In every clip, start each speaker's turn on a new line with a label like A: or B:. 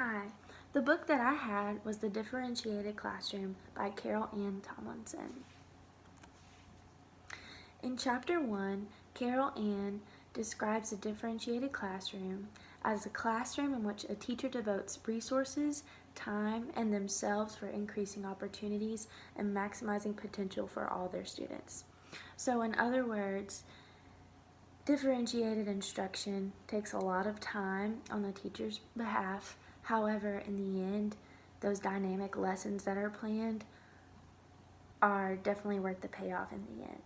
A: Hi. The book that I had was The Differentiated Classroom by Carol Ann Tomlinson. In Chapter 1, Carol Ann describes a differentiated classroom as a classroom in which a teacher devotes resources, time, and themselves for increasing opportunities and maximizing potential for all their students. So in other words, differentiated instruction takes a lot of time on the teacher's behalf. However, in the end, those dynamic lessons that are planned are definitely worth the payoff in the end.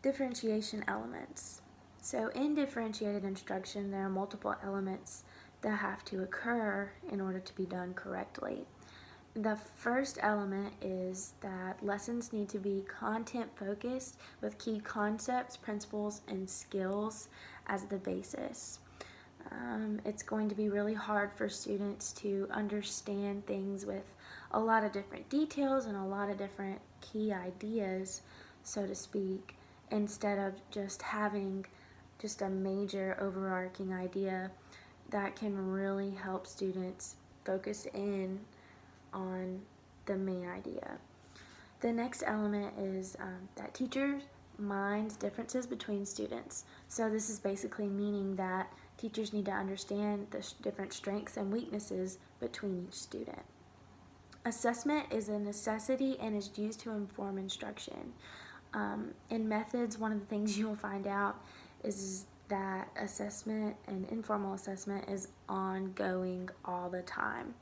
A: Differentiation elements. So in differentiated instruction, there are multiple elements that have to occur in order to be done correctly. The first element is that lessons need to be content focused with key concepts, principles, and skills as the basis. It's going to be really hard for students to understand things with a lot of different details and a lot of different key ideas, so to speak, instead of just having just a major overarching idea that can really help students focus in on the main idea. The next element is that teachers minds differences between students. So this is basically meaning that teachers need to understand the different strengths and weaknesses between each student. Assessment is a necessity and is used to inform instruction. In methods, one of the things you'll find out is that assessment and informal assessment is ongoing all the time,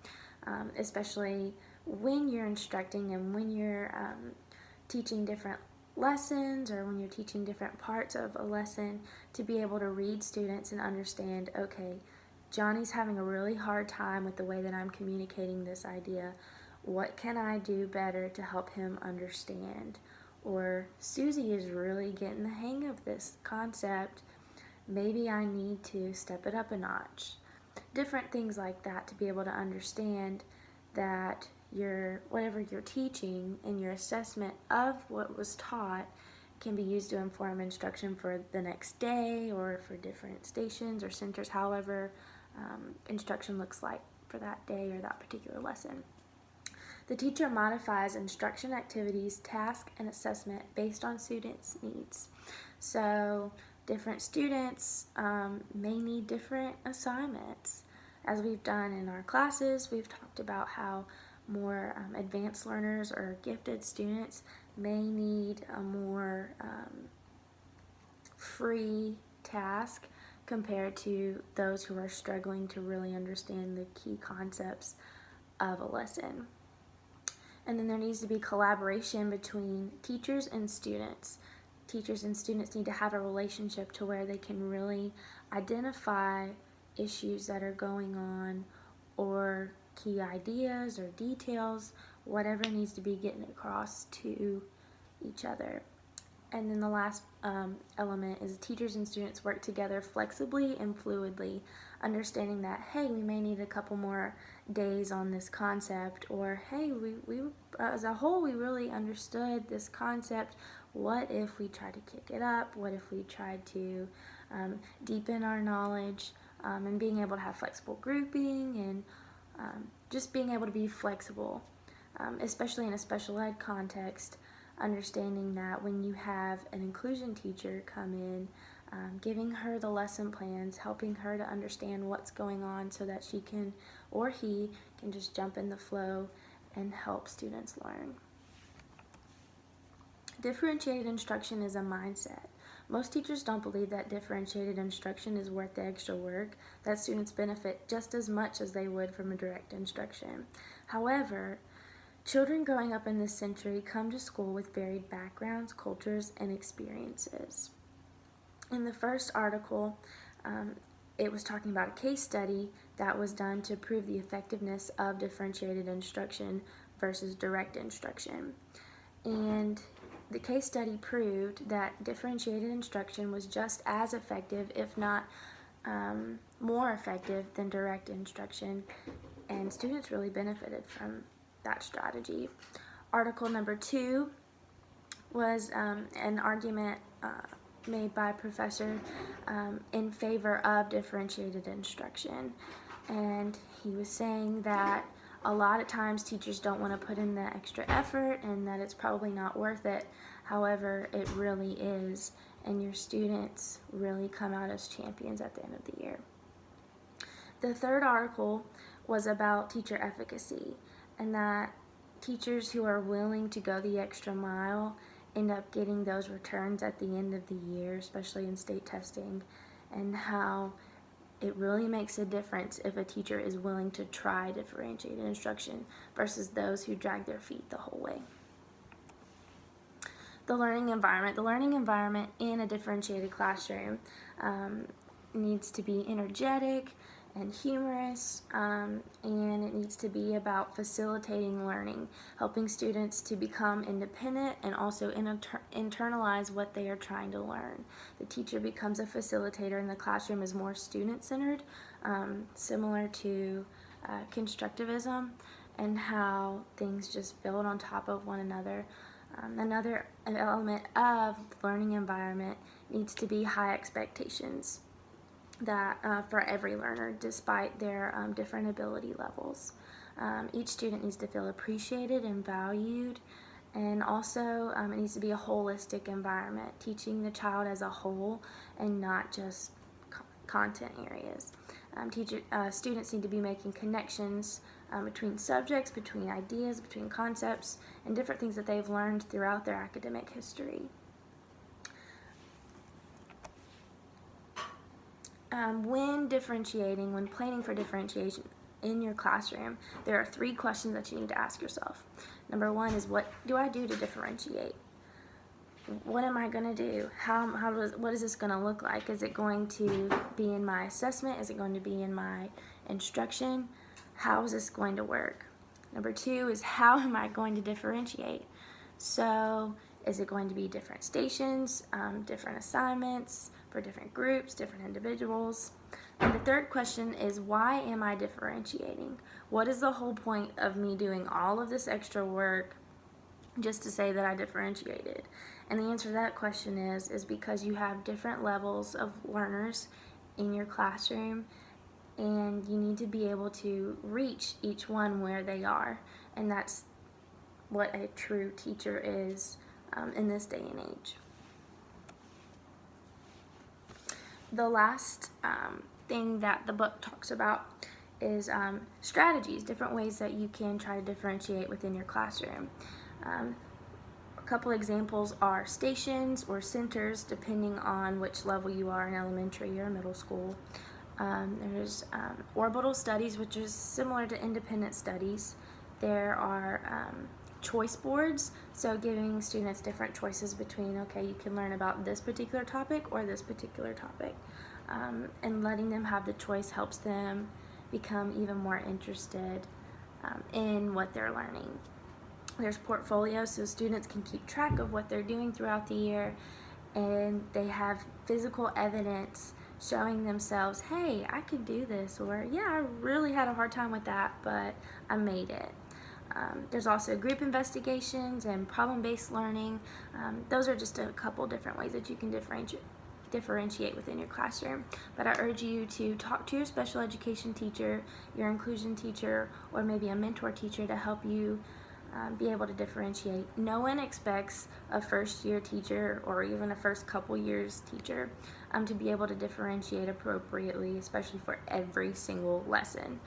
A: especially when you're instructing and when you're teaching different lessons or when you're teaching different parts of a lesson, to be able to read students and understand, okay, Johnny's having a really hard time with the way that I'm communicating this idea. What can I do better to help him understand? Or Susie is really getting the hang of this concept. Maybe I need to step it up a notch. Different things like that, to be able to understand that whatever you're teaching and your assessment of what was taught can be used to inform instruction for the next day or for different stations or centers, however instruction looks like for that day or that particular lesson. The teacher modifies instruction activities, tasks, and assessment based on students' needs. So different students may need different assignments. As we've done in our classes, we've talked about how more advanced learners or gifted students may need a more free task compared to those who are struggling to really understand the key concepts of a lesson. And then there needs to be collaboration between teachers and students. Teachers and students need to have a relationship to where they can really identify issues that are going on, or key ideas or details, whatever needs to be getting across to each other. And then the last element is teachers and students work together flexibly and fluidly, understanding that, hey, we may need a couple more days on this concept, or hey, we as a whole, we really understood this concept. What if we tried to kick it up? What if we tried to deepen our knowledge? And being able to have flexible grouping and just being able to be flexible, especially in a special ed context, understanding that when you have an inclusion teacher come in, giving her the lesson plans, helping her to understand what's going on so that she can, or he can, just jump in the flow and help students learn. Differentiated instruction is a mindset. Most teachers don't believe that differentiated instruction is worth the extra work, that students benefit just as much as they would from a direct instruction. However, children growing up in this century come to school with varied backgrounds, cultures, and experiences. In the first article, it was talking about a case study that was done to prove the effectiveness of differentiated instruction versus direct instruction. And the case study proved that differentiated instruction was just as effective, if not more effective, than direct instruction, and students really benefited from that strategy. Article number 2 was an argument made by a professor in favor of differentiated instruction. And he was saying that a lot of times teachers don't want to put in the extra effort and that it's probably not worth it. However, it really is, and your students really come out as champions at the end of the year. The third article was about teacher efficacy, and that teachers who are willing to go the extra mile end up getting those returns at the end of the year, especially in state testing, and how it really makes a difference if a teacher is willing to try differentiated instruction versus those who drag their feet the whole way. The learning environment. The learning environment in a differentiated classroom needs to be energetic and humorous, and it needs to be about facilitating learning, helping students to become independent and also internalize what they are trying to learn. The teacher becomes a facilitator and the classroom is more student-centered, similar to constructivism, and how things just build on top of one another. Another element of the learning environment needs to be high expectations that for every learner, despite their different ability levels. Each student needs to feel appreciated and valued, and also it needs to be a holistic environment, teaching the child as a whole and not just content areas. Students need to be making connections between subjects, between ideas, between concepts, and different things that they've learned throughout their academic history. When planning for differentiation in your classroom, there are 3 questions that you need to ask yourself. Number 1 is, what do I do to differentiate? What am I going to do? What is this going to look like? Is it going to be in my assessment? Is it going to be in my instruction? How is this going to work? Number 2 is, how am I going to differentiate? So is it going to be different stations, different assignments for different groups, different individuals? And the third question is, why am I differentiating? What is the whole point of me doing all of this extra work just to say that I differentiated? And the answer to that question is because you have different levels of learners in your classroom, and you need to be able to reach each one where they are. And that's what a true teacher is in this day and age. The last thing that the book talks about is strategies, different ways that you can try to differentiate within your classroom. A couple examples are stations or centers, depending on which level you are in elementary or middle school. There's orbital studies, which is similar to independent studies. There are choice boards, so giving students different choices between, okay, you can learn about this particular topic or this particular topic, and letting them have the choice helps them become even more interested in what they're learning. There's portfolios, so students can keep track of what they're doing throughout the year, and they have physical evidence showing themselves, hey, I could do this, or yeah, I really had a hard time with that, but I made it. There's also group investigations and problem-based learning. Those are just a couple different ways that you can differentiate within your classroom. But I urge you to talk to your special education teacher, your inclusion teacher, or maybe a mentor teacher to help you be able to differentiate. No one expects a first-year teacher or even a first couple years teacher to be able to differentiate appropriately, especially for every single lesson.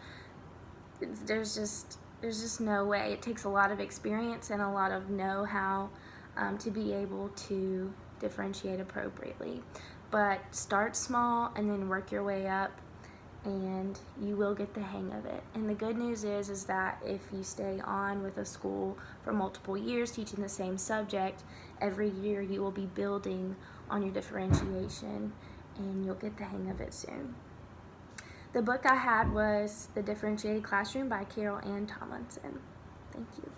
A: There's just no way. It takes a lot of experience and a lot of know-how to be able to differentiate appropriately. But start small and then work your way up, and you will get the hang of it. And the good news is that if you stay on with a school for multiple years teaching the same subject, every year you will be building on your differentiation, and you'll get the hang of it soon. The book I had was The Differentiated Classroom by Carol Ann Tomlinson. Thank you.